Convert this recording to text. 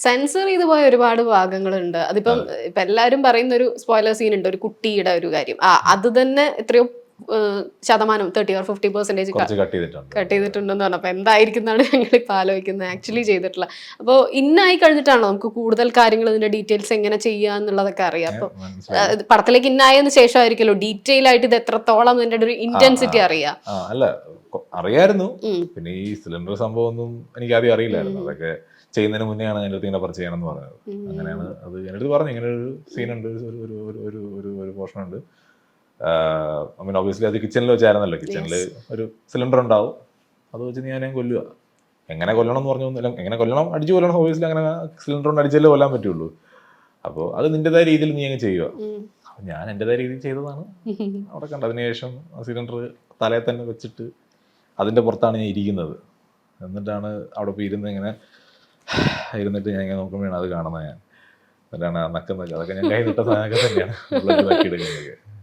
Sensor ചെയ്ത് പോയ ഒരുപാട് ഭാഗങ്ങളുണ്ട്. അതിപ്പം ഇപ്പൊ എല്ലാരും പറയുന്ന ഒരു സ്പോയിലർ സീൻ ഉണ്ട്, ഒരു കുട്ടിയുടെ ഒരു കാര്യം. അത് തന്നെ എത്രയോ ശതമാനം 30 or 50% കട്ട് ചെയ്തിട്ടുണ്ടെന്ന് പറഞ്ഞു. അപ്പൊ എന്തായിരിക്കും എന്നാണ് ഞങ്ങൾ ഇപ്പൊ ആലോചിക്കുന്നത്, ആക്ച്വലി ചെയ്തിട്ടുള്ള. അപ്പോൾ ഇന്നായി കഴിഞ്ഞിട്ടാണോ നമുക്ക് കൂടുതൽ കാര്യങ്ങൾ ഇതിന്റെ ഡീറ്റെയിൽസ് എങ്ങനെ ചെയ്യുക എന്നുള്ളതൊക്കെ അറിയാം. അപ്പൊ പടത്തിലേക്ക് ഇന്നായതിനു ശേഷമായിരിക്കല്ലോ ഡീറ്റെയിൽ ആയിട്ട് ഇത് എത്രത്തോളം ഇതിന്റെ ഒരു ഇന്റൻസിറ്റി അറിയാം. അല്ല അറിയായിരുന്നു. പിന്നെ ഈ സിലിണ്ടർ സംഭവം ഒന്നും എനിക്ക് ആദ്യം അറിയില്ലായിരുന്നു. അതൊക്കെ ചെയ്യുന്നതിന് മുന്നെയാണ് എൻ്റെ അടുത്ത് ഇങ്ങനെ പറഞ്ഞ് ചെയ്യണമെന്ന് പറഞ്ഞത്. അങ്ങനെയാണ് അത് എൻ്റെ അടുത്ത് പറഞ്ഞു, ഇങ്ങനെ ഒരു സീനുണ്ട്, ഒരു പോർഷൻ ഉണ്ട്. ഐ മീൻ ഒബ്വിയസ്ലി അത് കിച്ചണിൽ വെച്ചായിരുന്നല്ലോ. കിച്ചണിൽ ഒരു സിലിണ്ടർ ഉണ്ടാവും, അത് വെച്ച് ഞാൻ കൊല്ലുക. എങ്ങനെ കൊല്ലണം എന്ന് പറഞ്ഞൊന്നുമില്ല, എങ്ങനെ കൊല്ലണം, അടിച്ചു കൊല്ലണം. ഒബ്വിയസ്ലി അങ്ങനെ സിലിണ്ടർ കൊണ്ട് അടിച്ചല്ലേ കൊല്ലാൻ പറ്റുള്ളൂ. അപ്പോൾ അത് നിൻ്റെതായ രീതിയിൽ നീ അങ്ങ് ചെയ്യുക. അപ്പം ഞാൻ എൻ്റെതായ രീതിയിൽ ചെയ്തതാണ്. അവിടെ കണ്ട അതിന് ശേഷം ആ സിലിണ്ടർ തലയിൽ തന്നെ വെച്ചിട്ട് അതിൻ്റെ പുറത്താണ് ഞാൻ ഇരിക്കുന്നത്. എന്നിട്ടാണ് അവിടെ പോയി ഇങ്ങനെ ഇരുന്നിട്ട് ഞാൻ ഇങ്ങനെ നോക്കുമ്പോഴാണ് അത് കാണുന്നത്. ഞാൻ എന്നിട്ടാണ് നക്കുന്നത്. അതൊക്കെ ഞാൻ കൈ നിട്ട സാധനമൊക്കെ തന്നെയാണ് എടുക്കുന്നത്.